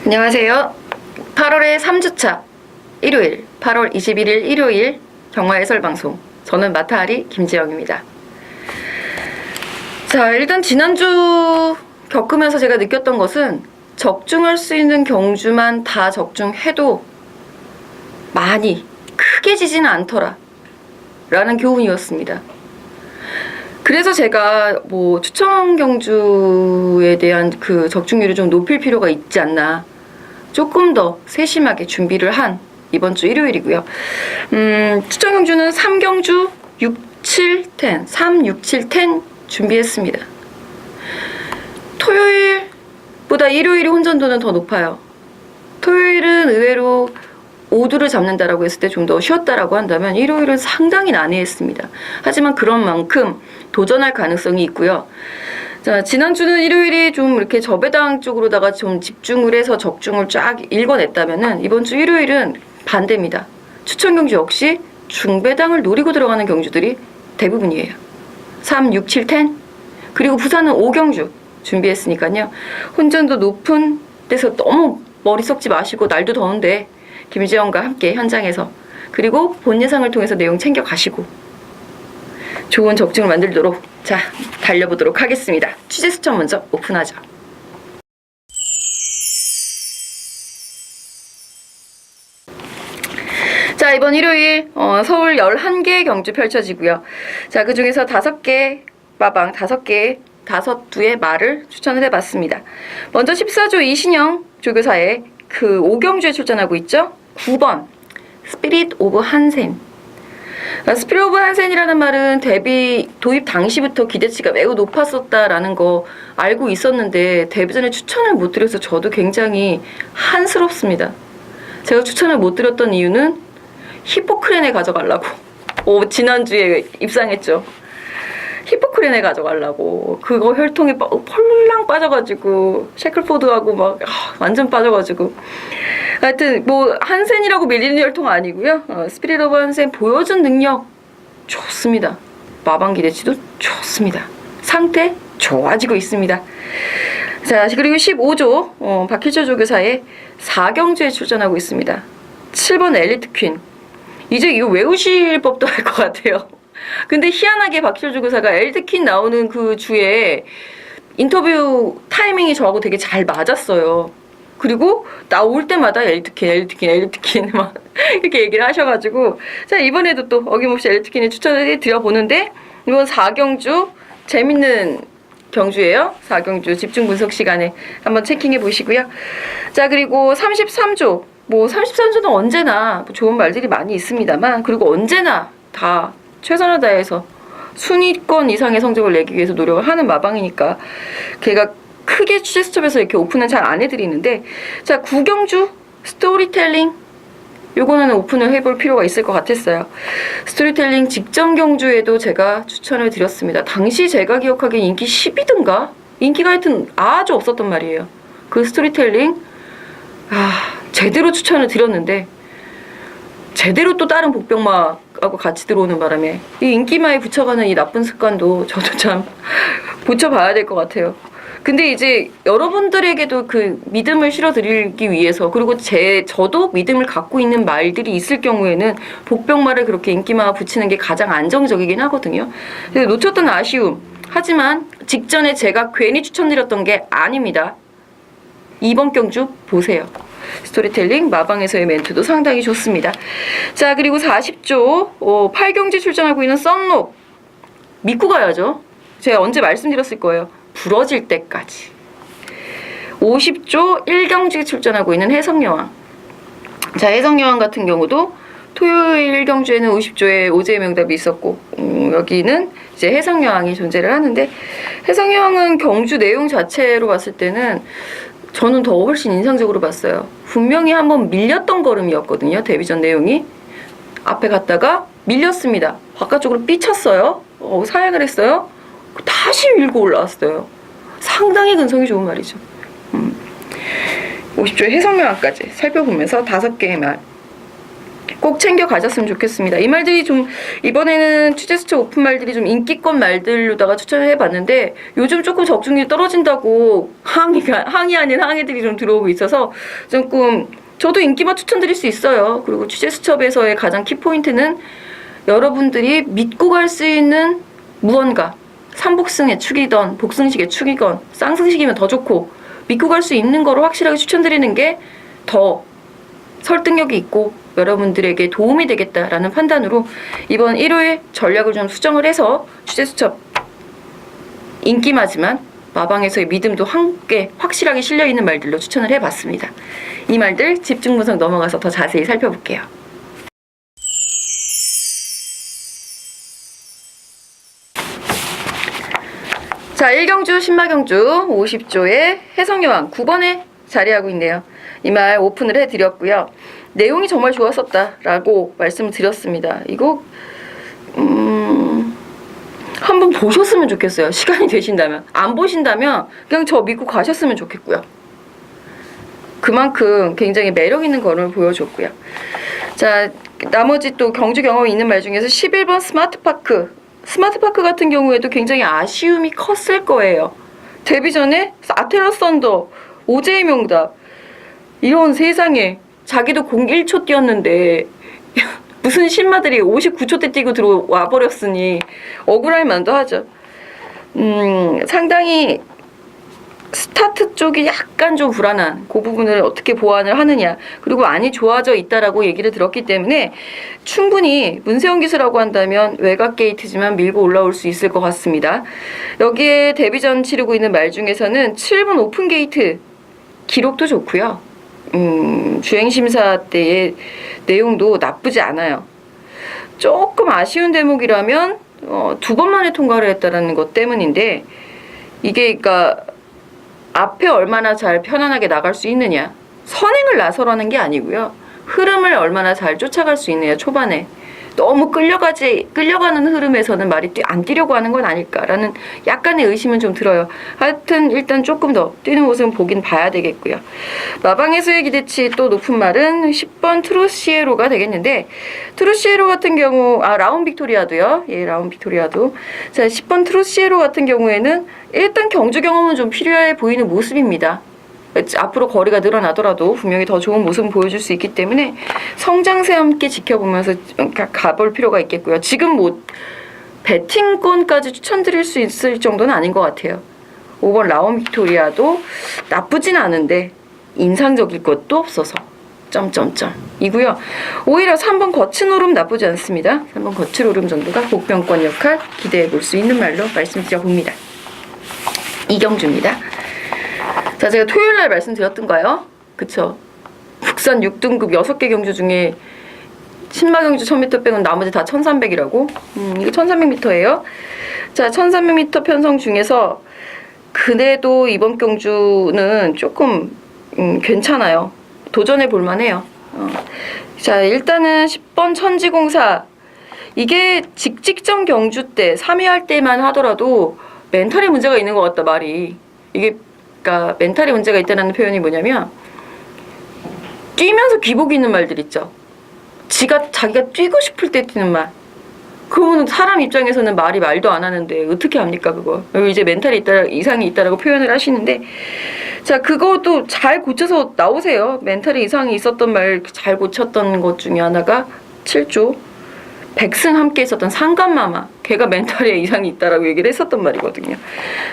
안녕하세요. 8월의 3주차 일요일 8월 21일 일요일 경마 해설방송, 저는 마타하리 김지영입니다. 자, 일단 지난주 겪으면서 제가 느꼈던 것은 적중할 수 있는 경주만 다 적중해도 많이 크게 지지는 않더라 라는 교훈이었습니다. 그래서 제가 추천 경주에 대한 그 적중률을 좀 높일 필요가 있지 않나, 조금 더 세심하게 준비를 한 이번 주 일요일이고요. 추천 경주는 3경주 6, 7, 10, 3, 6, 7, 10 준비했습니다. 토요일보다 일요일이 혼전도는 더 높아요. 토요일은 의외로 오두를 잡는다라고 했을 때 좀 더 쉬었다라고 한다면 일요일은 상당히 난해했습니다. 하지만 그런 만큼 도전할 가능성이 있고요. 자, 지난주는 일요일이 좀 이렇게 저배당 쪽으로다가 좀 집중을 해서 적중을 쫙 읽어냈다면은 이번 주 일요일은 반대입니다. 추천 경주 역시 중배당을 노리고 들어가는 경주들이 대부분이에요. 3, 6, 7, 10 그리고 부산은 5경주 준비했으니까요. 혼전도 높은 데서 너무 머리 썩지 마시고, 날도 더운데 김지영과 함께 현장에서, 그리고 본 예상을 통해서 내용 챙겨가시고 좋은 적중을 만들도록 자 달려보도록 하겠습니다. 취재 수천 먼저 오픈하죠. 자, 이번 일요일 서울 11개 경주 펼쳐지고요. 자, 그 중에서 5개 마방, 5두의 말을 추천을 해봤습니다. 먼저 14조 이신영 조교사의 그 5경주에 출전하고 있죠. 9번 스피릿 오브 한센. 스피릿 오브 한센이라는 말은 데뷔 도입 당시부터 기대치가 매우 높았었다라는 거 알고 있었는데 데뷔 전에 추천을 못 드려서 저도 굉장히 한스럽습니다. 제가 추천을 못 드렸던 이유는 히포크렌에 가져가려고 지난주에 입상했죠. 히포크렌에 가져가려고 그거 혈통에 펄랑 빠져가지고 셰클포드하고 막 완전 빠져가지고, 하여튼 한센이라고 밀리는 혈통 아니고요. 스피릿 오브 한센 보여준 능력 좋습니다. 마방 기대치도 좋습니다. 상태 좋아지고 있습니다. 자, 그리고 15조 박희철 조교사의 4경주에 출전하고 있습니다. 7번 엘리트 퀸. 이제 이거 외우실 법도 할 것 같아요. 근데 희한하게 박희철 조교사가 엘리트 퀸 나오는 그 주에 인터뷰 타이밍이 저하고 되게 잘 맞았어요. 그리고 나올 때마다 엘리트 퀸 막 이렇게 얘기를 하셔가지고, 자, 이번에도 또 어김없이 엘리트 퀸을 추천을 드려보는데, 이번 4경주 재밌는 경주예요. 4경주 집중 분석 시간에 한번 체킹해 보시고요. 자, 그리고 33조. 33조는 언제나 좋은 말들이 많이 있습니다만, 그리고 언제나 다 최선을 다해서 순위권 이상의 성적을 내기 위해서 노력을 하는 마방이니까 걔가 크게 취재 수첩에서 이렇게 오픈은 잘 안 해드리는데, 자, 9경주 스토리텔링 요거는 오픈을 해볼 필요가 있을 것 같았어요. 스토리텔링 직전 경주에도 제가 추천을 드렸습니다. 당시 제가 기억하기에 인기 10위든가? 인기가 하여튼 아주 없었단 말이에요. 그 스토리텔링 제대로 추천을 드렸는데 제대로 또 다른 복병마하고 같이 들어오는 바람에 이 인기마에 붙여가는 이 나쁜 습관도 저도 참 고쳐봐야 될 것 같아요. 근데 이제 여러분들에게도 그 믿음을 실어드리기 위해서, 그리고 저도 믿음을 갖고 있는 말들이 있을 경우에는 복병마를 그렇게 인기마와 붙이는 게 가장 안정적이긴 하거든요. 그래서 놓쳤던 아쉬움. 하지만 직전에 제가 괜히 추천드렸던 게 아닙니다. 이번 경주 보세요. 스토리텔링 마방에서의 멘트도 상당히 좋습니다. 자, 그리고 40조 8경주 출전하고 있는 썬록 믿고 가야죠. 제가 언제 말씀드렸을 거예요. 부러질 때까지. 50조 1경주에 출전하고 있는 해성여왕. 자, 해성여왕 같은 경우도 토요일 1경주에는 50조에 오제의 명답이 있었고, 여기는 이제 해성여왕이 존재를 하는데, 해성여왕은 경주 내용 자체로 봤을 때는 저는 더 훨씬 인상적으로 봤어요. 분명히 한번 밀렸던 걸음이었거든요. 데뷔전 내용이. 앞에 갔다가 밀렸습니다. 바깥쪽으로 삐쳤어요. 사양을 했어요. 다시 밀고 올라왔어요. 상당히 근성이 좋은 말이죠. 50조의 해성여왕까지 살펴보면서 5개의 말 꼭 챙겨 가셨으면 좋겠습니다. 이 말들이 좀 이번에는 취재수첩 오픈 말들이 좀 인기권 말들로다가 추천을 해봤는데 요즘 조금 적중률이 떨어진다고 항의 아닌 항의들이 좀 들어오고 있어서 조금 저도 인기만 추천드릴 수 있어요. 그리고 취재수첩에서의 가장 키포인트는 여러분들이 믿고 갈 수 있는 무언가, 삼복승의 축이던 복승식의 축이건 쌍승식이면 더 좋고 믿고 갈 수 있는 거로 확실하게 추천드리는 게 더 설득력이 있고 여러분들에게 도움이 되겠다라는 판단으로 이번 일요일 전략을 좀 수정을 해서 취재수첩 인기마지만 마방에서의 믿음도 함께 확실하게 실려있는 말들로 추천을 해봤습니다. 이 말들 집중 분석 넘어가서 더 자세히 살펴볼게요. 자, 1경주 신마경주 50조의 해성여왕 9번에 자리하고 있네요. 이 말 오픈을 해드렸고요. 내용이 정말 좋았었다라고 말씀을 드렸습니다. 이거 한번 보셨으면 좋겠어요. 시간이 되신다면. 안 보신다면 그냥 저 믿고 가셨으면 좋겠고요. 그만큼 굉장히 매력 있는 거를 보여줬고요. 자, 나머지 또 경주 경험이 있는 말 중에서 11번 스마트파크. 스마트파크 같은 경우에도 굉장히 아쉬움이 컸을 거예요. 데뷔 전에 아테나 썬더, 오제이 명답 이런 세상에 자기도 01초 뛰었는데 무슨 신마들이 59초 때 뛰고 들어와 버렸으니 억울할 만도 하죠. 상당히 스타트 쪽이 약간 좀 불안한 그 부분을 어떻게 보완을 하느냐 그리고 많이 좋아져 있다라고 얘기를 들었기 때문에 충분히 문세영 기수라고 한다면 외곽 게이트지만 밀고 올라올 수 있을 것 같습니다. 여기에 데뷔전 치르고 있는 말 중에서는 7번 오픈 게이트 기록도 좋고요. 주행심사 때의 내용도 나쁘지 않아요. 조금 아쉬운 대목이라면 2번 만에 통과를 했다는 것 때문인데 이게 그러니까 앞에 얼마나 잘 편안하게 나갈 수 있느냐 선행을 나서라는 게 아니고요. 흐름을 얼마나 잘 쫓아갈 수 있느냐 초반에 너무 끌려가는 흐름에서는 말이 안 뛰려고 하는 건 아닐까라는 약간의 의심은 좀 들어요. 하여튼 일단 조금 더 뛰는 모습은 보긴 봐야 되겠고요. 마방에서의 기대치 또 높은 말은 10번 트루시에로가 되겠는데 트루시에로 같은 경우 라운 빅토리아도요. 예, 라운 빅토리아도. 자, 10번 트루시에로 같은 경우에는 일단 경주 경험은 좀 필요해 보이는 모습입니다. 앞으로 거리가 늘어나더라도 분명히 더 좋은 모습을 보여줄 수 있기 때문에 성장세 함께 지켜보면서 가볼 필요가 있겠고요. 지금 뭐 배팅권까지 추천드릴 수 있을 정도는 아닌 것 같아요. 5번 라온 빅토리아도 나쁘진 않은데 인상적일 것도 없어서 이고요. 오히려 3번 거친 오름 나쁘지 않습니다. 3번 거친 오름 정도가 복병권 역할 기대해 볼 수 있는 말로 말씀드려봅니다. 이경주입니다. 자, 제가 토요일날 말씀드렸던가요? 그쵸? 국산 6등급 6개 경주 중에 신마경주 1000m 빼곤 나머지 다 1300이라고? 이거 1300m예요. 자, 1300m 편성 중에서 그래도 이번 경주는 조금 괜찮아요. 도전해 볼만해요. 자, 일단은 10번 천지공사. 이게 직전 경주 때 3위 할 때만 하더라도 멘탈에 문제가 있는 것 같다 말이. 이게 그러니까 멘탈에 문제가 있다는 표현이 뭐냐면 뛰면서 기복이 있는 말들 있죠. 자기가 뛰고 싶을 때 뛰는 말. 그러면 사람 입장에서는 말도 안 하는데 어떻게 합니까 그거. 여기 이제 멘탈이 이상이 있다라고 표현을 하시는데 자, 그것도 잘 고쳐서 나오세요. 멘탈에 이상이 있었던 말 잘 고쳤던 것 중에 하나가 7조 백승 함께 있었던 상감마마. 걔가 멘탈에 이상이 있다라고 얘기를 했었던 말이거든요.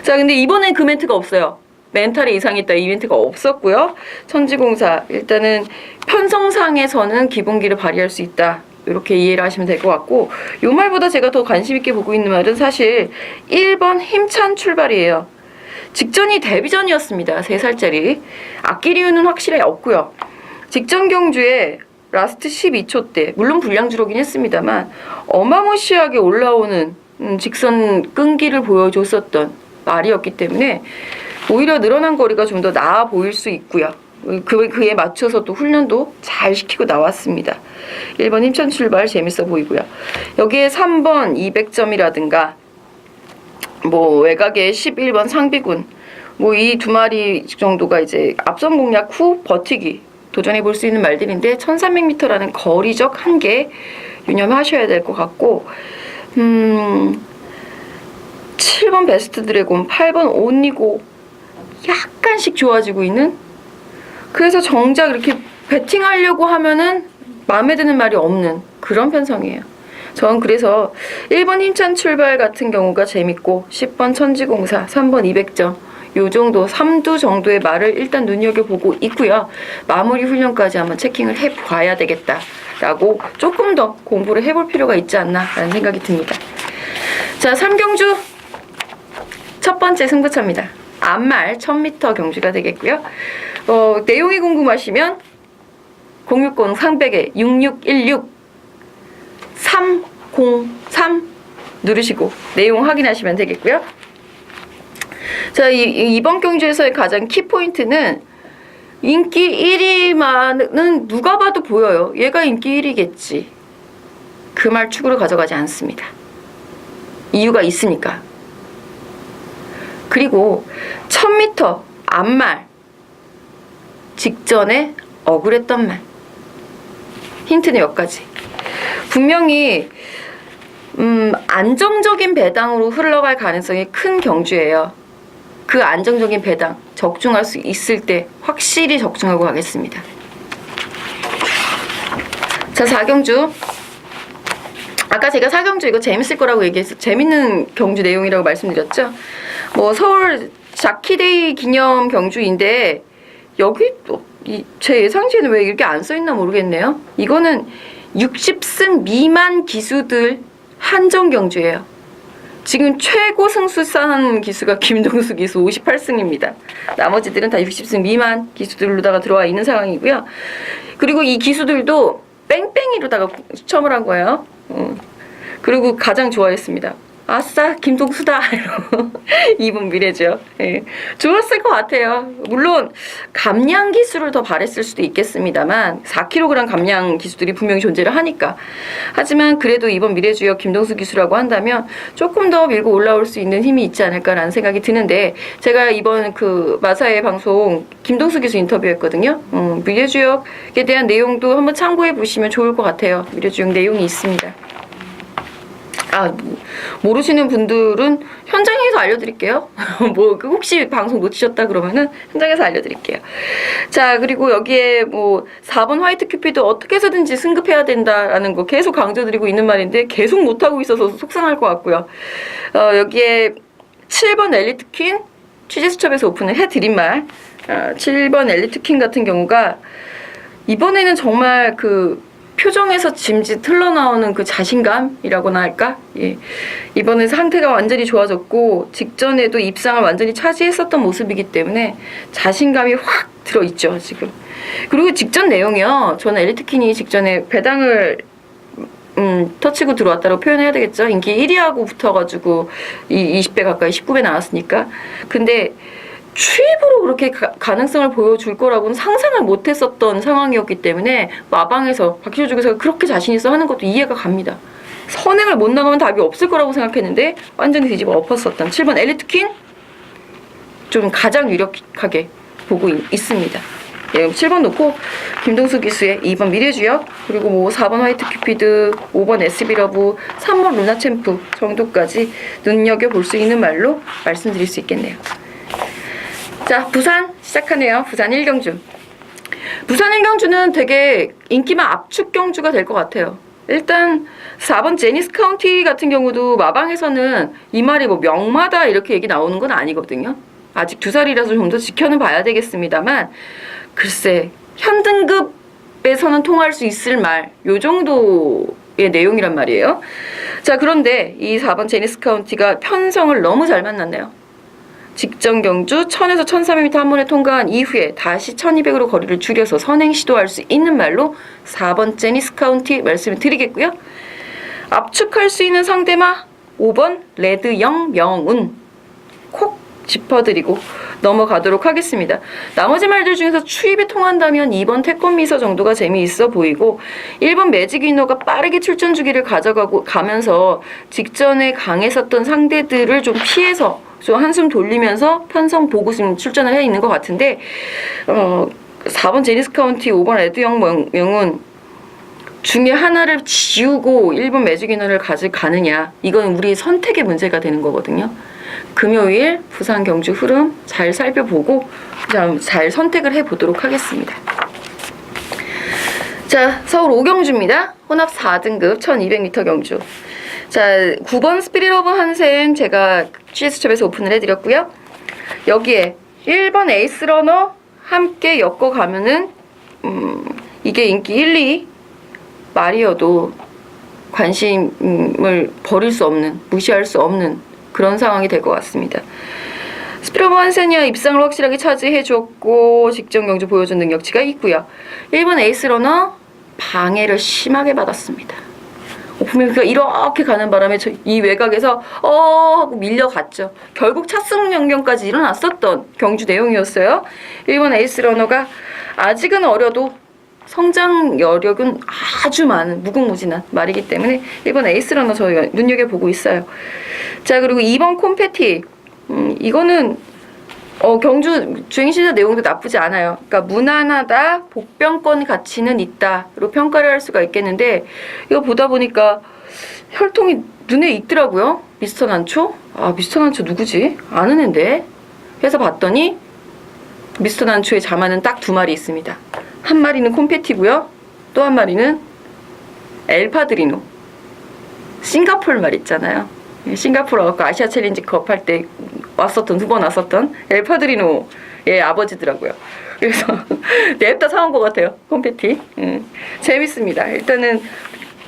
자, 근데 이번엔 그 멘트가 없어요. 멘탈에 이상이 있다 이 멘트가 없었고요. 천지공사 일단은 편성상에서는 기본기를 발휘할 수 있다. 이렇게 이해를 하시면 될 것 같고 이 말보다 제가 더 관심 있게 보고 있는 말은 사실 1번 힘찬 출발이에요. 직전이 데뷔전이었습니다. 3살짜리. 아낄 이유는 확실히 없고요. 직전 경주에 라스트 12초 때 물론 불량주로긴 했습니다만 어마무시하게 올라오는 직선 끈기를 보여줬었던 말이었기 때문에 오히려 늘어난 거리가 좀 더 나아 보일 수 있고요. 그에 맞춰서 또 훈련도 잘 시키고 나왔습니다. 1번 힘찬 출발 재밌어 보이고요. 여기에 3번 200점이라든가 뭐 외곽에 11번 상비군 뭐 이 두 마리 정도가 이제 앞선 공략 후 버티기 도전해 볼 수 있는 말들인데 1300m라는 거리적 한계 유념하셔야 될 것 같고 7번 베스트 드래곤, 8번 온니고 약간씩 좋아지고 있는, 그래서 정작 이렇게 배팅하려고 하면은 마음에 드는 말이 없는 그런 편성이에요. 전 그래서 1번 힘찬 출발 같은 경우가 재밌고 10번 천지공사, 3번 200점 요 정도 3두 정도의 말을 일단 눈여겨보고 있고요. 마무리 훈련까지 한번 체킹을 해봐야 되겠다라고 조금 더 공부를 해볼 필요가 있지 않나라는 생각이 듭니다. 자, 3경주 첫 번째 승부차입니다. 앞말 1000m 경주가 되겠고요. 내용이 궁금하시면 060 300에 6616 303 누르시고 내용 확인하시면 되겠고요. 자, 이번 경주에서의 가장 키포인트는 인기 1위만은 누가 봐도 보여요. 얘가 인기 1위겠지. 그 말 축으로 가져가지 않습니다. 이유가 있으니까. 그리고 1000m 앞말 직전에 억울했던 말. 힌트는 여기까지. 분명히 안정적인 배당으로 흘러갈 가능성이 큰 경주예요. 그 안정적인 배당 적중할 수 있을 때 확실히 적중하고 가겠습니다. 자, 4경주. 아까 제가 4경주 이거 재밌을 거라고 얘기해서 재밌는 경주 내용이라고 말씀드렸죠. 뭐 서울 자키데이 기념 경주인데 여기 제 예상지에는 왜 이렇게 안 써있나 모르겠네요. 이거는 60승 미만 기수들 한정 경주예요. 지금 최고 승수 쌓은 기수가 김동수 기수 58승입니다. 나머지들은 다 60승 미만 기수들로다가 들어와 있는 상황이고요. 그리고 이 기수들도 뺑뺑이로다가 추첨을 한 거예요. 그리고 가장 좋아했습니다. 아싸 김동수다. 2번 미래죠. 예. 좋았을 것 같아요. 물론 감량 기수를 더 바랬을 수도 있겠습니다만 4kg 감량 기수들이 분명히 존재를 하니까. 하지만 그래도 2번 미래주역 김동수 기수라고 한다면 조금 더 밀고 올라올 수 있는 힘이 있지 않을까라는 생각이 드는데, 제가 이번 그 마사의 방송 김동수 기수 인터뷰했거든요. 미래주역에 대한 내용도 한번 참고해 보시면 좋을 것 같아요. 미래주역 내용이 있습니다. 모르시는 분들은 현장에서 알려드릴게요. 뭐 혹시 방송 놓치셨다 그러면은 현장에서 알려드릴게요. 자, 그리고 여기에 뭐 4번 화이트 큐피드 어떻게 해서든지 승급해야 된다라는 거 계속 강조드리고 있는 말인데 계속 못하고 있어서 속상할 것 같고요. 여기에 7번 엘리트 퀸 취재수첩에서 오픈을 해드린 말, 7번 엘리트 퀸 같은 경우가 이번에는 정말 그 표정에서 짐짓 흘러나오는 그 자신감이라고나 할까? 예. 이번에 상태가 완전히 좋아졌고 직전에도 입상을 완전히 차지했었던 모습이기 때문에 자신감이 확 들어있죠, 지금. 그리고 직전 내용이요. 저는 엘리트킨이 직전에 배당을 터치고 들어왔다고 표현해야 되겠죠. 인기 1위하고 붙어가지고 20배 가까이 19배 나왔으니까. 근데 추입으로 그렇게 가능성을 보여줄 거라고는 상상을 못했었던 상황이었기 때문에 마방에서 박희조 주교사가 그렇게 자신 있어 하는 것도 이해가 갑니다. 선행을 못 나가면 답이 없을 거라고 생각했는데 완전히 뒤집어 엎었었던 7번 엘리트 퀸 좀 가장 유력하게 보고 있습니다. 예, 7번 놓고 김동수 기수의 2번 미래주역, 그리고 뭐 4번 화이트 큐피드, 5번 SB러브, 3번 루나 챔프 정도까지 눈여겨볼 수 있는 말로 말씀드릴 수 있겠네요. 자, 부산 시작하네요. 부산 1경주. 부산 1경주는 되게 인기만 압축 경주가 될 것 같아요. 일단 4번 제니스 카운티 같은 경우도 마방에서는 이 말이 뭐 명마다 이렇게 얘기 나오는 건 아니거든요. 아직 2살이라서 좀 더 지켜는 봐야 되겠습니다만, 글쎄 현등급에서는 통할 수 있을 말, 요 정도의 내용이란 말이에요. 자, 그런데 이 4번 제니스 카운티가 편성을 너무 잘 만났네요. 직전 경주 1000에서 1300m 한 번에 통과한 이후에 다시 1200으로 거리를 줄여서 선행 시도할 수 있는 말로 4번 제니스 카운티 말씀을 드리겠고요. 압축할 수 있는 상대마 5번 레드 영 명운 콕 짚어드리고 넘어가도록 하겠습니다. 나머지 말들 중에서 추입이 통한다면 2번 태권미서 정도가 재미있어 보이고, 1번 매직 위너가 빠르게 출전 주기를 가면서 직전에 강했었던 상대들을 좀 피해서 좀 한숨 돌리면서 편성 보고 지금 출전을 해 있는 것 같은데, 4번 제니스 카운티, 5번 레드영 명운 중에 하나를 지우고 1번 매직 이너를 가져가느냐, 이건 우리 선택의 문제가 되는 거거든요. 금요일 부산 경주 흐름 잘 살펴보고 잘 선택을 해보도록 하겠습니다. 자, 서울 5경주입니다. 혼합 4등급 1200m 경주. 자, 9번 스피릿 오브 한센 제가 GS첩에서 오픈을 해드렸고요. 여기에 1번 에이스 러너 함께 엮어가면은 이게 인기 1, 2 말이어도 관심을 버릴 수 없는, 무시할 수 없는 그런 상황이 될 것 같습니다. 스피릿 오브 한센이야 입상을 확실하게 차지해줬고 직전 경주 보여준 능력치가 있고요. 1번 에이스 러너 방해를 심하게 받았습니다. 오픈매수가 이렇게 가는 바람에 이 외곽에서 하고 밀려갔죠. 결국 차승 연경까지 일어났었던 경주 내용이었어요. 1번 에이스 러너가 아직은 어려도 성장 여력은 아주 많은 무궁무진한 말이기 때문에 1번 에이스 러너 저희가 눈여겨보고 있어요. 자, 그리고 2번 콤페티, 이거는 경주 주행시사 내용도 나쁘지 않아요. 그러니까 무난하다, 복병권 가치는 있다로 평가를 할 수가 있겠는데, 이거 보다 보니까 혈통이 눈에 익더라고요. 미스터 난초? 미스터 난초 누구지? 아는 앤데. 해서 봤더니 미스터 난초의 자마는 딱 2마리 있습니다. 한 마리는 콤페티고요. 또 한 마리는 엘파드리노. 싱가포르 말 있잖아요. 싱가포르 와서 아시아 챌린지컵 할 때 왔었던, 2번 왔었던 엘파드리노의 아버지더라고요. 그래서 냅다 사온 것 같아요. 콤페티. 재밌습니다. 일단은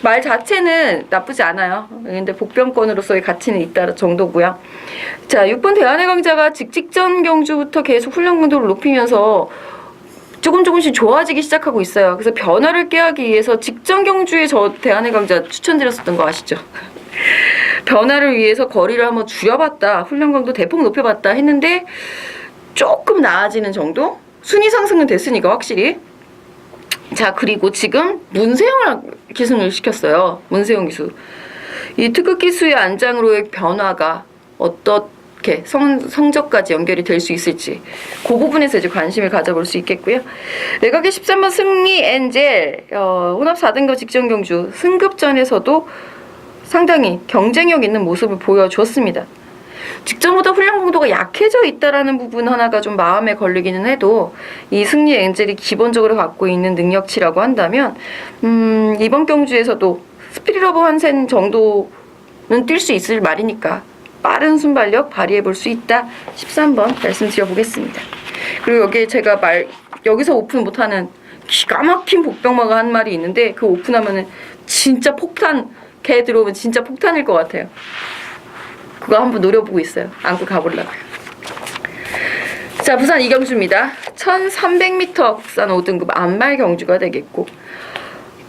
말 자체는 나쁘지 않아요. 근데 복병권으로서의 가치는 있다 정도고요. 자, 6번 대한의 강자가 직전 경주부터 계속 훈련 강도를 높이면서 조금씩 좋아지기 시작하고 있어요. 그래서 변화를 꾀하기 위해서 직전 경주에 저 대한의 강자 추천드렸었던 거 아시죠? 변화를 위해서 거리를 한번 줄여봤다, 훈련 강도 대폭 높여봤다 했는데 조금 나아지는 정도? 순위 상승은 됐으니까 확실히. 자, 그리고 지금 문세영을 기승을 시켰어요. 문세영 기수. 이 특급 기수의 안장으로의 변화가 어떻게 성적까지 연결이 될 수 있을지 그 부분에서 이제 관심을 가져볼 수 있겠고요. 내각의 13번 승리 엔젤, 혼합 4등급 직전 경주 승급전에서도 상당히 경쟁력 있는 모습을 보여줬습니다. 직전보다 훈련 강도가 약해져 있다라는 부분 하나가 좀 마음에 걸리기는 해도 이 승리 엔젤이 기본적으로 갖고 있는 능력치라고 한다면 이번 경주에서도 스피릿 오브 한센 정도는 뛸 수 있을 말이니까 빠른 순발력 발휘해 볼 수 있다. 13번 말씀드려보겠습니다. 그리고 여기에 제가 여기서 오픈 못하는 기가 막힌 복병마가 한 마리 있는데 그 오픈하면은 진짜 폭탄, 개 들어오면 진짜 폭탄일 것 같아요. 그거 한번 노려보고 있어요. 안고 가보려고요. 자, 부산 이경주입니다. 1300m 국산 5등급 안말 경주가 되겠고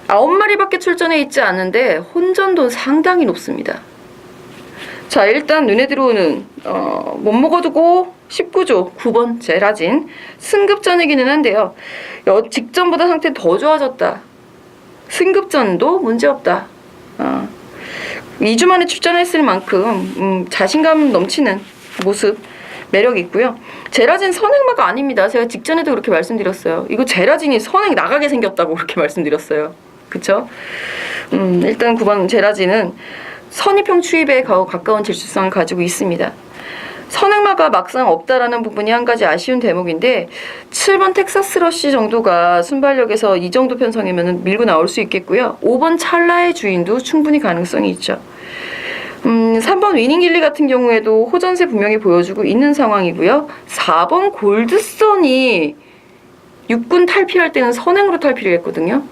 9마리밖에 출전해 있지 않은데 혼전도 상당히 높습니다. 자, 일단 눈에 들어오는 못 먹어두고 19조 9번 제라진 승급전이기는 한데요. 직전보다 상태 더 좋아졌다. 승급전도 문제없다. 2주 만에 출전했을 만큼 자신감 넘치는 모습, 매력이 있고요. 제라진 선행마가 아닙니다. 제가 직전에도 그렇게 말씀드렸어요. 이거 제라진이 선행 나가게 생겼다고 그렇게 말씀드렸어요. 그쵸? 일단 9번 제라진은 선입형 추입에 가까운 질주성을 가지고 있습니다. 선행마가 막상 없다라는 부분이 한 가지 아쉬운 대목인데 7번 텍사스 러쉬 정도가 순발력에서 이 정도 편성이면 밀고 나올 수 있겠고요. 5번 찰나의 주인도 충분히 가능성이 있죠. 3번 위닝길리 같은 경우에도 호전세 분명히 보여주고 있는 상황이고요. 4번 골드선이 육군 탈피할 때는 선행으로 탈피를 했거든요.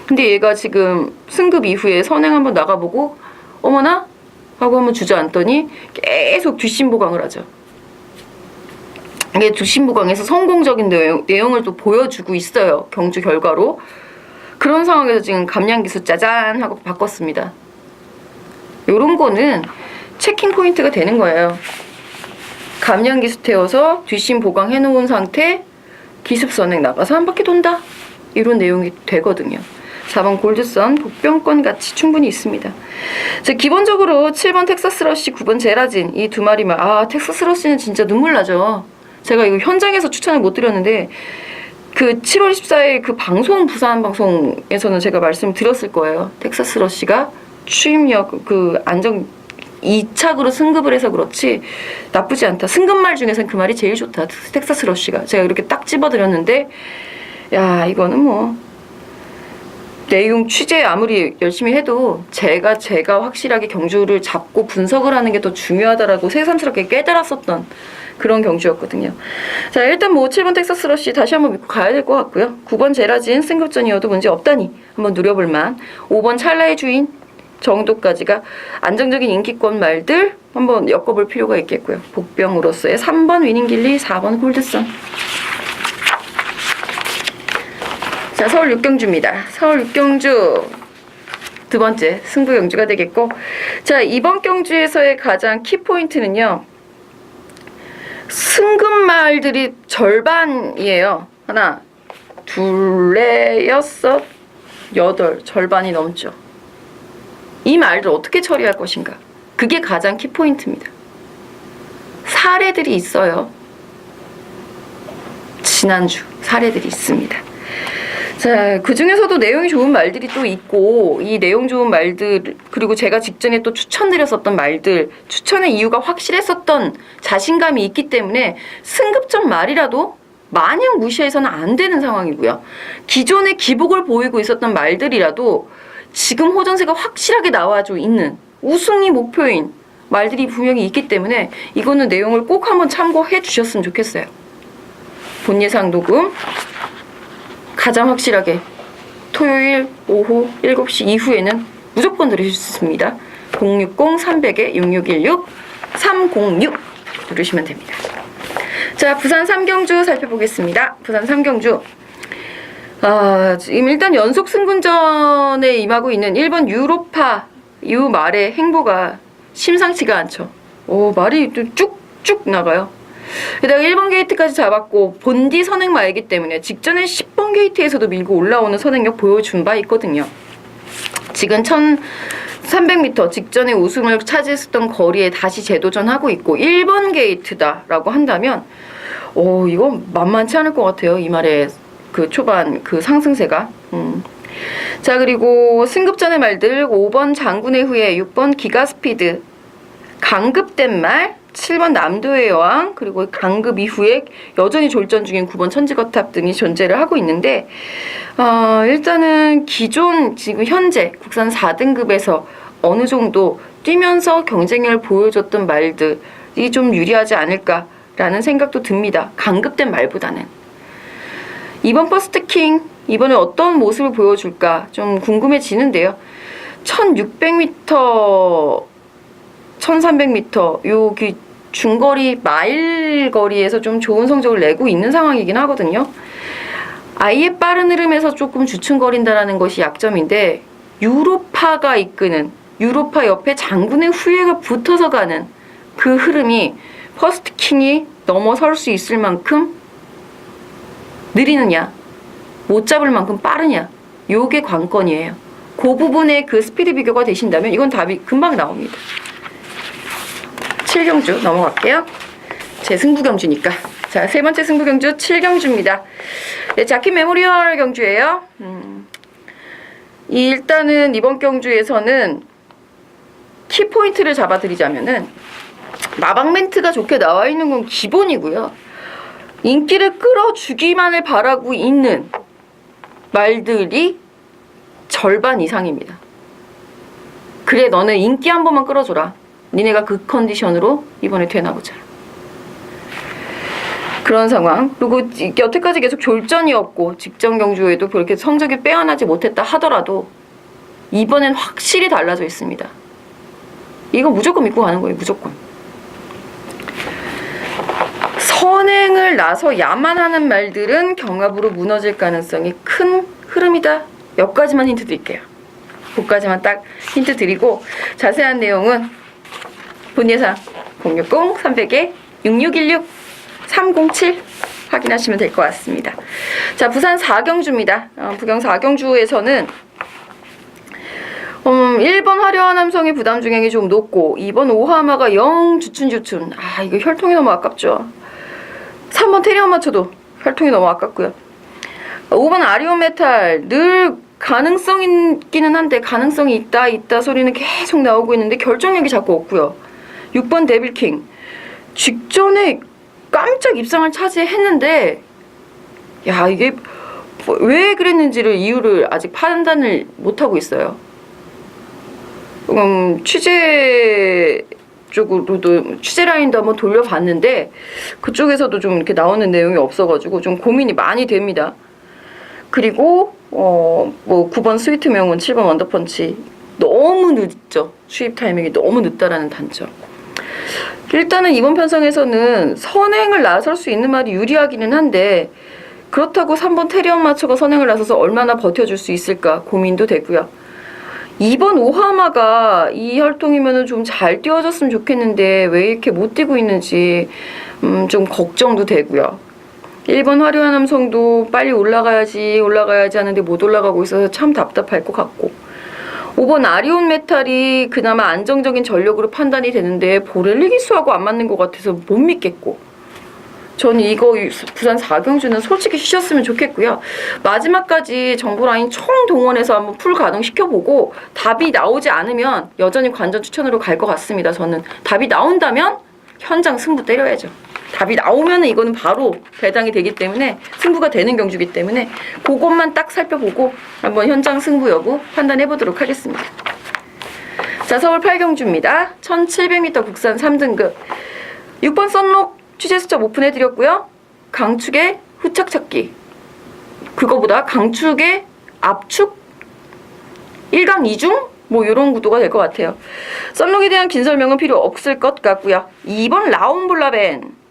근데 얘가 지금 승급 이후에 선행 한번 나가보고 어머나? 하고 한번 주저앉더니 계속 뒷심보강을 하죠. 이게 뒷심보강에서 성공적인 내용을 또 보여주고 있어요. 경주 결과로. 그런 상황에서 지금 감량기수 짜잔 하고 바꿨습니다. 요런 거는 체킹 포인트가 되는 거예요. 감량기수 태워서 뒷심보강 해놓은 상태, 기습선행 나가서 한 바퀴 돈다. 이런 내용이 되거든요. 4번 골드선 복병권 가치 충분히 있습니다. 자, 기본적으로 7번 텍사스 러쉬, 9번 제라진 이 2마리만 텍사스 러쉬는 진짜 눈물 나죠. 제가 이거 현장에서 추천을 못 드렸는데 그 7월 14일 그 방송 부산 방송에서는 제가 말씀드렸을 거예요. 텍사스 러쉬가 추임력 그 안정 2착으로 승급을 해서 그렇지 나쁘지 않다. 승급말 중에서는 그 말이 제일 좋다. 텍사스 러쉬가. 제가 이렇게 딱 집어드렸는데 야 이거는 뭐 내용 취재 아무리 열심히 해도 제가 확실하게 경주를 잡고 분석을 하는 게 더 중요하다라고 새삼스럽게 깨달았었던 그런 경주였거든요. 자 일단 뭐 7번 텍사스 러쉬 다시 한번 믿고 가야 될 것 같고요. 9번 제라진 승급전이어도 문제 없다니 한번 누려볼만. 5번 찰나의 주인 정도까지가 안정적인 인기권 말들 한번 엮어볼 필요가 있겠고요. 복병으로서의 3번 위닝길리, 4번 골드선. 자, 서울 6경주입니다. 서울 6경주 두 번째 승부 경주가 되겠고, 자 이번 경주에서의 가장 키포인트는요. 승급말들이 절반이에요. 하나, 둘, 넷, 여섯, 여덟, 절반이 넘죠. 이 말들 어떻게 처리할 것인가? 그게 가장 키포인트입니다. 사례들이 있어요. 지난주 사례들이 있습니다. 자, 그 중에서도 내용이 좋은 말들이 또 있고, 이 내용 좋은 말들, 그리고 제가 직전에 또 추천드렸었던 말들, 추천의 이유가 확실했었던 자신감이 있기 때문에 승급전 말이라도 마냥 무시해서는 안 되는 상황이고요. 기존의 기복을 보이고 있었던 말들이라도 지금 호전세가 확실하게 나와져 있는 우승이 목표인 말들이 분명히 있기 때문에 이거는 내용을 꼭 한번 참고해 주셨으면 좋겠어요. 본 예상 녹음 가장 확실하게 토요일 오후 7시 이후에는 무조건 들으실 수 있습니다. 060-300-6616 306 누르시면 됩니다. 자, 부산 3경주 살펴보겠습니다. 부산 3경주 지금 일단 연속 승군전에 임하고 있는 1번 유로파 이후 말의 행보가 심상치가 않죠. 말이 쭉쭉 나가요. 게다가 1번 게이트까지 잡았고 본디 선행마이기 때문에 직전에 10번 게이트에서도 밀고 올라오는 선행력 보여준 바 있거든요. 지금 1300m 직전에 우승을 차지했었던 거리에 다시 재도전하고 있고 1번 게이트다라고 한다면 이건 만만치 않을 것 같아요. 이 말에 그 초반 그 상승세가. 자, 그리고 승급전의 말들 5번 장군의 후예, 6번 기가스피드, 강급된 말 7번 남도의 여왕, 그리고 강급 이후에 여전히 졸전 중인 9번 천지거탑 등이 존재를 하고 있는데 일단은 기존 지금 현재 국산 4등급에서 어느 정도 뛰면서 경쟁력을 보여줬던 말들이 좀 유리하지 않을까라는 생각도 듭니다. 강급된 말보다는. 이번 퍼스트킹 이번에 어떤 모습을 보여줄까 좀 궁금해지는데요. 1600m 1300m 요 그 중거리 마일 거리에서 좀 좋은 성적을 내고 있는 상황이긴 하거든요. 아예 빠른 흐름에서 조금 주춤거린다라는 것이 약점인데 유로파가 이끄는 유로파 옆에 장군의 후예가 붙어서 가는 그 흐름이 퍼스트킹이 넘어설 수 있을 만큼 느리느냐 못 잡을 만큼 빠르냐 요게 관건이에요. 그 부분에 그 스피드 비교가 되신다면 이건 답이 금방 나옵니다. 7경주 넘어갈게요. 제 승부경주니까. 자, 세 번째 승부경주 7경주입니다. 네, 자킨 메모리얼 경주예요. 일단은 이번 경주에서는 키포인트를 잡아드리자면은 마방 멘트가 좋게 나와 있는 건 기본이고요. 인기를 끌어주기만을 바라고 있는 말들이 절반 이상입니다. 그래, 너는 인기 한 번만 끌어줘라. 니네가 그 컨디션으로 이번에 되나보자. 그런 상황. 그리고 여태까지 계속 졸전이었고 직전 경주에도 그렇게 성적이 빼어나지 못했다 하더라도 이번엔 확실히 달라져 있습니다. 이거 무조건 믿고 가는 거예요. 무조건. 선행을 나서 야만하는 말들은 경합으로 무너질 가능성이 큰 흐름이다. 몇 가지만 힌트 드릴게요. 그 가지만 딱 힌트 드리고 자세한 내용은 본 예상 060-300-6616 307 확인하시면 될 것 같습니다. 자, 부산 4경주입니다. 부경 4경주에서는 1번 화려한 함성의 부담 중량이 좀 높고 2번 오하마가 영 주춘. 이거 혈통이 너무 아깝죠. 3번 테리엄 마초도 혈통이 너무 아깝고요. 5번 아리온 메탈 늘 가능성 있기는 한데 가능성이 있다 소리는 계속 나오고 있는데 결정력이 자꾸 없고요. 6번 데빌킹 직전에 깜짝 입상을 차지했는데 야 이게 왜 그랬는지를 이유를 아직 판단을 못하고 있어요. 취재 쪽으로도 취재 라인도 한번 돌려봤는데 그쪽에서도 좀 이렇게 나오는 내용이 없어가지고 좀 고민이 많이 됩니다. 그리고 뭐 9번 스위트 명운, 7번 원더펀치 너무 늦죠. 수입 타이밍이 너무 늦다라는 단점. 일단은 이번 편성에서는 선행을 나설 수 있는 말이 유리하기는 한데 그렇다고 3번 테리언 마초가 선행을 나서서 얼마나 버텨줄 수 있을까 고민도 되고요. 2번 오하마가 이 혈통이면은 좀 잘 뛰어줬으면 좋겠는데 왜 이렇게 못 뛰고 있는지 좀 걱정도 되고요. 1번 화려한 남성도 빨리 올라가야지 하는데 못 올라가고 있어서 참 답답할 것 같고 5번 아리온 메탈이 그나마 안정적인 전력으로 판단이 되는데 보렐리 기수하고 안 맞는 것 같아서 못 믿겠고 저는 이거 부산 4경주는 솔직히 쉬셨으면 좋겠고요. 마지막까지 정보라인 총 동원해서 한번 풀 가동시켜보고 답이 나오지 않으면 여전히 관전 추천으로 갈 것 같습니다. 저는 답이 나온다면 현장 승부 때려야죠. 답이 나오면 이거는 바로 배당이 되기 때문에 승부가 되는 경주이기 때문에 그것만 딱 살펴보고 한번 현장 승부 여부 판단해 보도록 하겠습니다. 자, 서울 8경주입니다. 1700m 국산 3등급 6번 썬록 취재 수첩 오픈해드렸고요. 강축의 후착 찾기 그거보다 강축의 압축 1강 2중 뭐 이런 구도가 될 것 같아요. 썬록에 대한 긴 설명은 필요 없을 것 같고요. 2번 라온볼라벤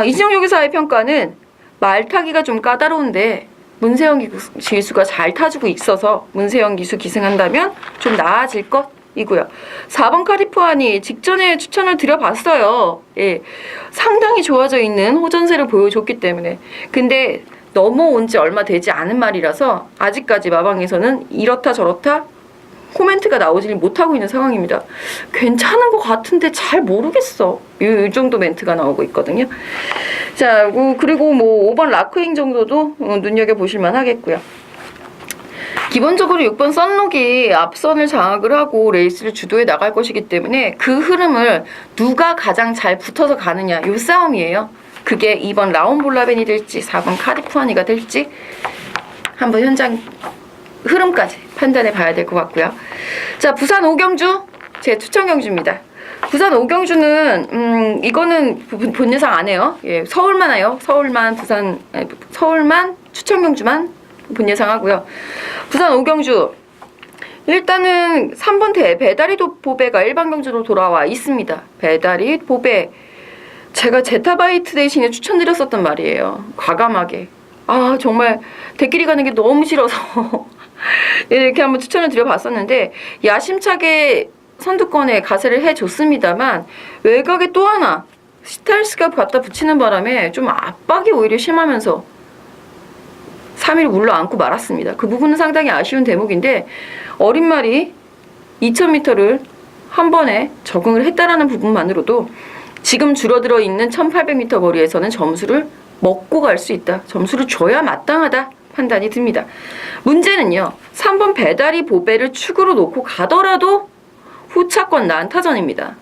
이진영 요기사의 평가는 말타기가 좀 까다로운데 문세영 기수가 잘 타주고 있어서 문세영 기수 기승한다면 좀 나아질 것이고요. 4번 카리프아니 직전에 추천을 드려봤어요. 예, 상당히 좋아져 있는 호전세를 보여줬기 때문에 근데 넘어온 지 얼마 되지 않은 말이라서 아직까지 마방에서는 이렇다 저렇다 코멘트가 나오지 못하고 있는 상황입니다. 괜찮은 것 같은데 잘 모르겠어. 이 정도 멘트가 나오고 있거든요. 자, 그리고 뭐 5번 라크잉 정도도 눈여겨보실만 하겠고요. 기본적으로 6번 썬록이 앞선을 장악을 하고 레이스를 주도해 나갈 것이기 때문에 그 흐름을 누가 가장 잘 붙어서 가느냐 이 싸움이에요. 그게 2번 라온볼라벤이 될지 4번 카리프아니가 될지 한번 현장 흐름까지 판단해 봐야 될 것 같고요. 자, 부산 5경주 제 추천 경주입니다. 부산 5경주는 이거는 본 예상 안 해요. 예, 서울만 해요. 서울만 추천 경주만 본 예상하고요. 부산 5경주 일단은 3번 배다리 보배가 일반 경주로 돌아와 있습니다. 배다리 보배 제가 제타바이트 대신에 추천드렸었단 말이에요. 과감하게 정말 대끼리 가는 게 너무 싫어서 이렇게 한번 추천을 드려봤었는데 야심차게 선두권에 가세를 해줬습니다만 외곽에 또 하나 스텔스가 갖다 붙이는 바람에 좀 압박이 오히려 심하면서 3위를 물러앉고 말았습니다. 그 부분은 상당히 아쉬운 대목인데 어린 말이 2000m를 한 번에 적응을 했다라는 부분만으로도 지금 줄어들어 있는 1800m 거리에서는 점수를 먹고 갈 수 있다. 점수를 줘야 마땅하다. 판단이 듭니다. 문제는요. 3번 배다리 보배를 축으로 놓고 가더라도 후차권 난타전입니다.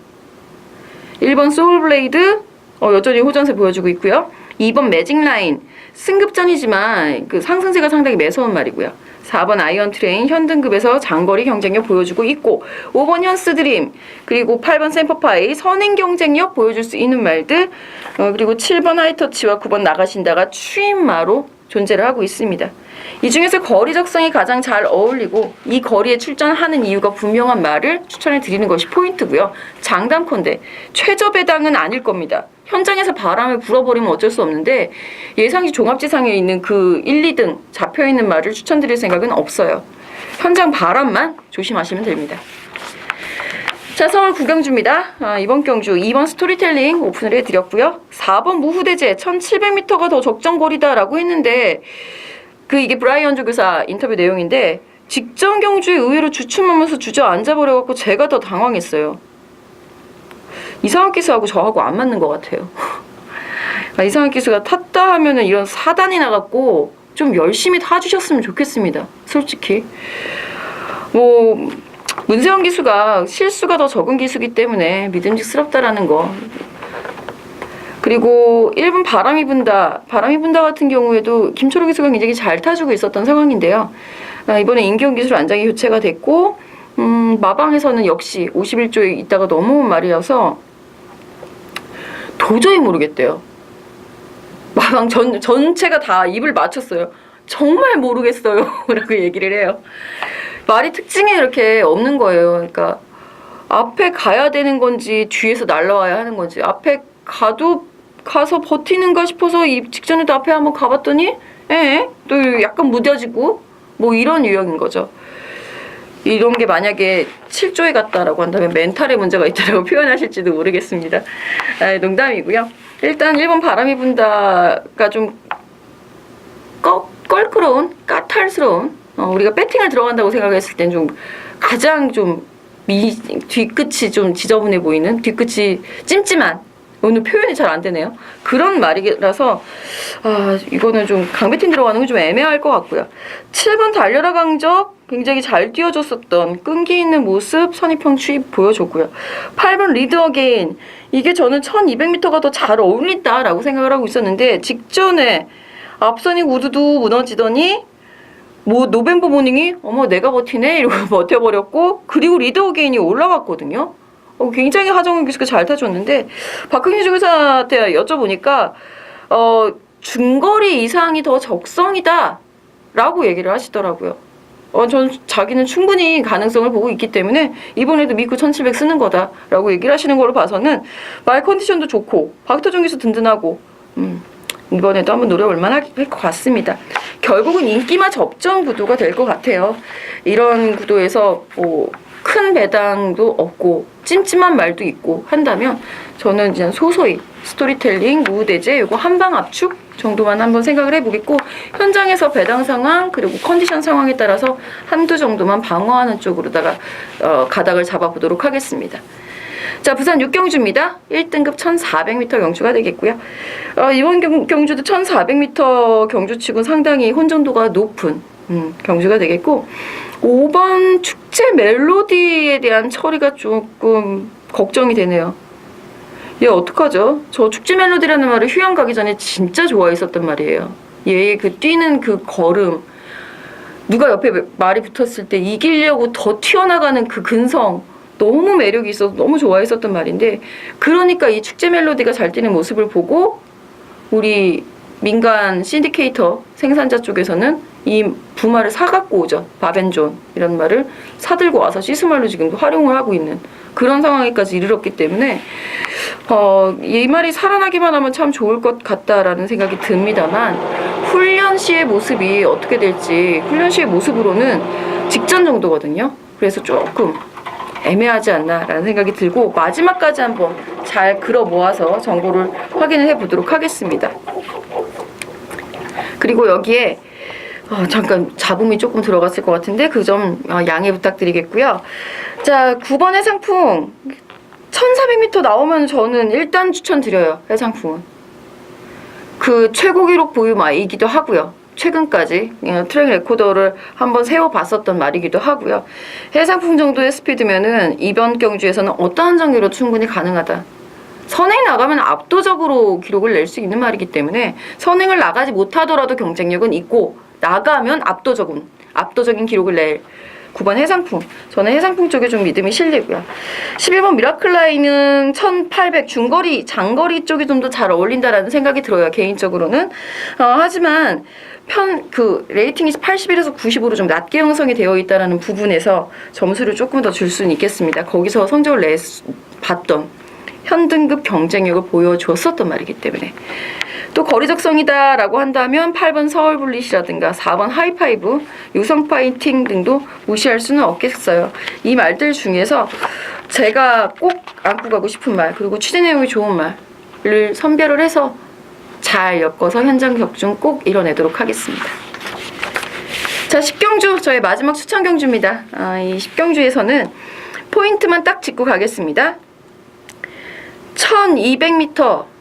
1번 소울블레이드 여전히 호전세 보여주고 있고요. 2번 매직라인 승급전이지만 그 상승세가 상당히 매서운 말이고요. 4번 아이언트레인 현등급에서 장거리 경쟁력 보여주고 있고 5번 현스드림 그리고 8번 샘퍼파이 선행 경쟁력 보여줄 수 있는 말들 그리고 7번 하이터치와 9번 나가신다가 추임마로 존재를 하고 있습니다. 이 중에서 거리 적성이 가장 잘 어울리고 이 거리에 출전하는 이유가 분명한 말을 추천해 드리는 것이 포인트고요. 장담컨대 최저 배당은 아닐 겁니다. 현장에서 바람을 불어버리면 어쩔 수 없는데 예상시 종합지상에 있는 그 1, 2등 잡혀있는 말을 추천드릴 생각은 없어요. 현장 바람만 조심하시면 됩니다. 자, 서울 9경주입니다. 이번 경주 2번 스토리텔링 오픈을 해드렸고요. 4번 무후대제 1700m가 더 적정거리다라고 했는데 이게 브라이언 조교사 인터뷰 내용인데 직전 경주에 의외로 주춤하면서 주저앉아버려갖고 제가 더 당황했어요. 이상한 기수하고 저하고 안 맞는 것 같아요. 이상한 기수가 탔다 하면은 이런 사단이 나갔고 좀 열심히 타주셨으면 좋겠습니다. 솔직히. 뭐 문세영 기수가 실수가 더 적은 기수기 때문에 믿음직스럽다라는 거. 그리고 1분 바람이 분다 같은 경우에도 김초록 기수가 굉장히 잘 타주고 있었던 상황인데요. 이번에 임기훈 기수로 안장이 교체가 됐고 마방에서는 역시 51조에 있다가 넘어온 말이어서 도저히 모르겠대요. 마방 전체가 다 입을 맞췄어요. 정말 모르겠어요 라고 얘기를 해요. 말이 특징이 이렇게 없는 거예요. 그러니까 앞에 가야 되는 건지 뒤에서 날라와야 하는 건지, 앞에 가서 버티는가 싶어서 이 직전에도 앞에 한번 가봤더니 또 약간 무뎌지고 뭐 이런 유형인 거죠. 이런 게 만약에 7조에 갔다라고 한다면 멘탈에 문제가 있다라고 표현하실지도 모르겠습니다. 농담이고요. 일단 1번 바람이 분다가 좀 껄끄러운, 까탈스러운, 우리가 배팅을 들어간다고 생각했을 땐 좀 가장 좀 뒤끝이 좀 지저분해 보이는, 뒤끝이 찜찜한, 오늘 표현이 잘 안 되네요. 그런 말이라서 이거는 좀 강배팅 들어가는 건 좀 애매할 것 같고요. 7번 달려라 강적 굉장히 잘 뛰어줬었던 끈기 있는 모습 선입형 추입 보여줬고요. 8번 리드 어게인, 이게 저는 1200m가 더 잘 어울린다라고 생각을 하고 있었는데 직전에 앞선이 우두두 무너지더니 뭐 노벤버 모닝이 어머 내가 버티네 이러고 버텨버렸고, 그리고 리드 어게인이 올라갔거든요. 굉장히 하정우 기수가 잘 타줬는데 박흥희 조교사한테 여쭤보니까 중거리 이상이 더 적성이다 라고 얘기를 하시더라고요. 전 자기는 충분히 가능성을 보고 있기 때문에 이번에도 미쿠 1700 쓰는 거다 라고 얘기를 하시는 걸로 봐서는 말 컨디션도 좋고 박터종 기수 든든하고 이번에도 한번 노려볼 만할 것 같습니다. 결국은 인기마 접전 구도가 될 것 같아요. 이런 구도에서 큰 배당도 없고 찜찜한 말도 있고 한다면 저는 그냥 소소히 스토리텔링, 무대제, 요거 한방 압축 정도만 한번 생각을 해보겠고, 현장에서 배당 상황 그리고 컨디션 상황에 따라서 한두 정도만 방어하는 쪽으로다가 가닥을 잡아보도록 하겠습니다. 자, 부산 6경주입니다. 1등급 1400m 경주가 되겠고요. 이번 경주도 1400m 경주치고는 상당히 혼전도가 높은 경주가 되겠고, 5번 축제 멜로디에 대한 처리가 조금 걱정이 되네요. 얘 어떡하죠? 저 축제 멜로디라는 말을 휴양 가기 전에 진짜 좋아했었단 말이에요. 얘의 그 뛰는 그 걸음, 누가 옆에 말이 붙었을 때 이기려고 더 튀어나가는 그 근성, 너무 매력이 있어서 너무 좋아했었단 말인데, 그러니까 이 축제 멜로디가 잘 뛰는 모습을 보고 우리 민간 신디케이터 생산자 쪽에서는 이 부말을 사갖고 오죠. 바벤존 이런 말을 사들고 와서 시스말로 지금도 활용을 하고 있는 그런 상황에까지 이르렀기 때문에 이 말이 살아나기만 하면 참 좋을 것 같다라는 생각이 듭니다만, 훈련 시의 모습이 어떻게 될지, 훈련 시의 모습으로는 직전 정도거든요. 그래서 조금 애매하지 않나라는 생각이 들고 마지막까지 한번 잘 걸어 모아서 정보를 확인을 해보도록 하겠습니다. 그리고 여기에 잠깐 잡음이 조금 들어갔을 것 같은데 그 점 양해 부탁드리겠고요. 자, 9번 해상풍 1400m 나오면 저는 일단 추천드려요. 해상풍은 그 최고 기록 보유마이기도 하고요. 최근까지 트랙 레코더를 한번 세워봤었던 말이기도 하고요. 해상풍 정도의 스피드면은 이번 경주에서는 어떠한 전개로 충분히 가능하다. 선행 나가면 압도적으로 기록을 낼 수 있는 말이기 때문에 선행을 나가지 못하더라도 경쟁력은 있고, 나가면 압도적인 기록을 낼 9번 해상풍. 저는 해상풍 쪽에 좀 믿음이 실리고요. 11번 미라클라인은 1800 중거리, 장거리 쪽이 좀 더 잘 어울린다라는 생각이 들어요. 개인적으로는. 하지만 레이팅이 81에서 90으로 좀 낮게 형성이 되어 있다는 부분에서 점수를 조금 더 줄 수는 있겠습니다. 거기서 성적을 봤던 현등급 경쟁력을 보여줬었단 말이기 때문에. 또 거리적성이다 라고 한다면 8번 서울블릿이라든가 4번 하이파이브, 유성파이팅 등도 무시할 수는 없겠어요. 이 말들 중에서 제가 꼭 안고 가고 싶은 말, 그리고 취재 내용이 좋은 말을 선별을 해서 잘 엮어서 현장 적중 꼭 이뤄내도록 하겠습니다. 자, 10경주 저의 마지막 추천 경주입니다. 이 10경주에서는 포인트만 딱 짚고 가겠습니다. 1200m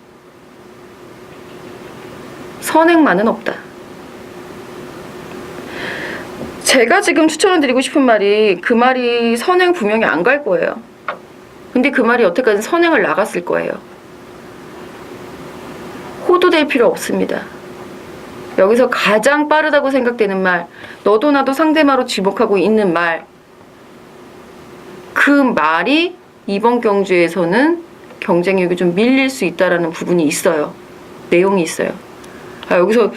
선행만은 없다. 제가 지금 추천을 드리고 싶은 말이 그 말이 선행 분명히 안 갈 거예요. 근데 그 말이 여태까지 선행을 나갔을 거예요. 호도될 필요 없습니다. 여기서 가장 빠르다고 생각되는 말, 너도 나도 상대마로 지목하고 있는 말, 그 말이 이번 경주에서는 경쟁력이 좀 밀릴 수 있다라는 부분이 있어요. 내용이 있어요. 여기서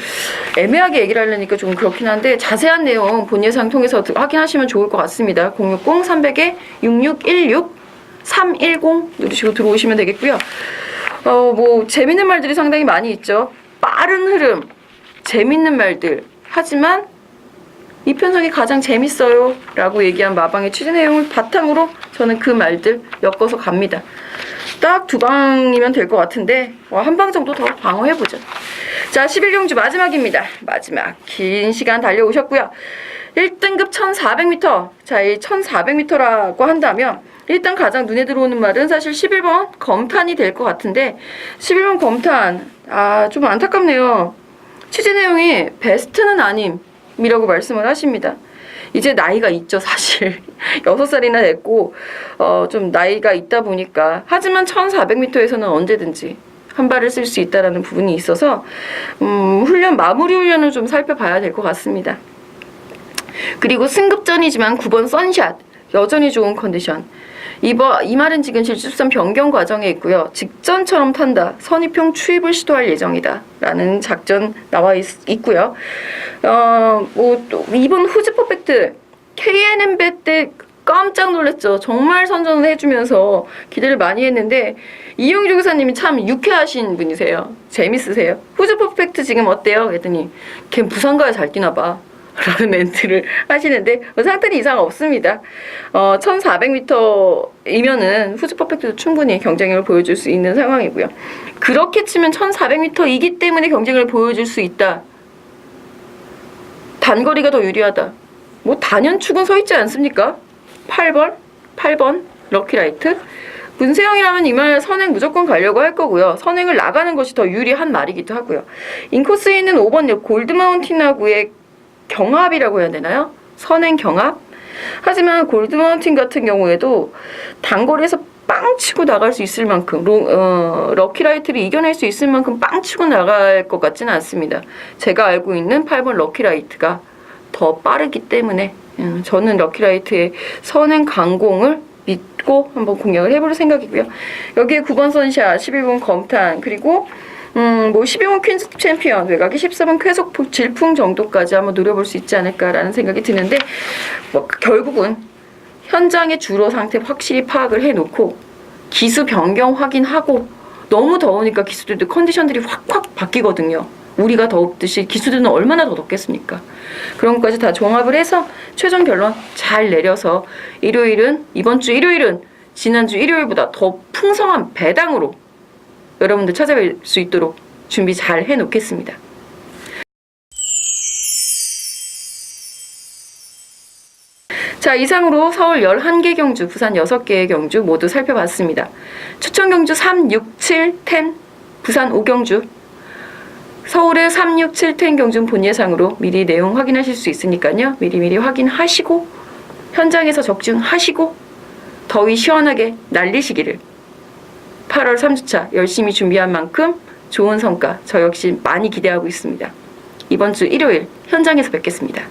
애매하게 얘기를 하려니까 좀 그렇긴 한데 자세한 내용 본 예상 통해서 확인하시면 좋을 것 같습니다. 060-300-6616-310 누르시고 들어오시면 되겠고요. 뭐 재밌는 말들이 상당히 많이 있죠. 빠른 흐름, 재밌는 말들. 하지만 이 편성이 가장 재밌어요 라고 얘기한 마방의 취재 내용을 바탕으로 저는 그 말들 엮어서 갑니다. 딱 2방이면 될 것 같은데 한 방 정도 더 방어해보죠. 자, 11경주 마지막입니다. 마지막 긴 시간 달려오셨고요. 1등급 1400m. 자, 이 1400m라고 한다면 일단 가장 눈에 들어오는 말은 사실 11번 검탄이 될 것 같은데 11번 검탄 좀 안타깝네요. 취재 내용이 베스트는 아님이라고 말씀을 하십니다. 이제 나이가 있죠, 사실. 6살이나 됐고 좀 나이가 있다 보니까. 하지만 1400m에서는 언제든지 한 발을 쓸 수 있다는 부분이 있어서 마무리 훈련을 좀 살펴봐야 될 것 같습니다. 그리고 승급전이지만 9번 선샷 여전히 좋은 컨디션. 이 말은 지금 질주선 변경 과정에 있고요. 직전처럼 탄다. 선입형 추입을 시도할 예정이다. 라는 작전 나와 있고요. 이번 후즈 퍼펙트 KNM배 때 깜짝 놀랐죠. 정말 선전을 해주면서 기대를 많이 했는데 이용주 교사님이 참 유쾌하신 분이세요. 재밌으세요. 후즈 퍼펙트 지금 어때요? 그랬더니 걔 부산 가야 잘 뛰나 봐. 라는 멘트를 하시는데 상태는 이상 없습니다. 1400m이면은 후즈 퍼펙트도 충분히 경쟁력을 보여줄 수 있는 상황이고요. 그렇게 치면 1400m이기 때문에 경쟁을 보여줄 수 있다. 단거리가 더 유리하다. 뭐 단연축은 서 있지 않습니까? 8번 럭키라이트. 문세영이라면 이 말 선행 무조건 가려고 할 거고요. 선행을 나가는 것이 더 유리한 말이기도 하고요. 인코스에 있는 5번 골드마운틴하고의 경합이라고 해야 되나요? 선행 경합? 하지만 골드마운틴 같은 경우에도 단거리에서 빵 치고 나갈 수 있을 만큼 럭키라이트를 이겨낼 수 있을 만큼 빵 치고 나갈 것 같지는 않습니다. 제가 알고 있는 8번 럭키라이트가 더 빠르기 때문에 저는 럭키라이트의 선행 강공을 믿고 한번 공략을 해볼 생각이고요. 여기에 9번 선샷, 11번 검탄, 그리고 12번 퀸즈 챔피언, 외곽이 14번 쾌속 질풍 정도까지 한번 노려볼 수 있지 않을까라는 생각이 드는데 결국은 현장의 주로 상태 확실히 파악을 해놓고 기수 변경 확인하고 너무 더우니까 기수들도 컨디션들이 확확 바뀌거든요. 우리가 더웁듯이 기수들은 얼마나 더 덥겠습니까? 그런 것까지 다 종합을 해서 최종 결론 잘 내려서 이번 주 일요일은 지난주 일요일보다 더 풍성한 배당으로 여러분들 찾아뵐 수 있도록 준비 잘 해놓겠습니다. 자, 이상으로 서울 11개 경주, 부산 6개의 경주 모두 살펴봤습니다. 추천 경주 3, 6, 7, 10, 부산 5경주, 서울의 3, 6, 7, 10 경주는 본 예상으로 미리 내용 확인하실 수 있으니까요. 미리미리 확인하시고 현장에서 적중하시고 더위 시원하게 날리시기를. 8월 3주차 열심히 준비한 만큼 좋은 성과 저 역시 많이 기대하고 있습니다. 이번 주 일요일 현장에서 뵙겠습니다.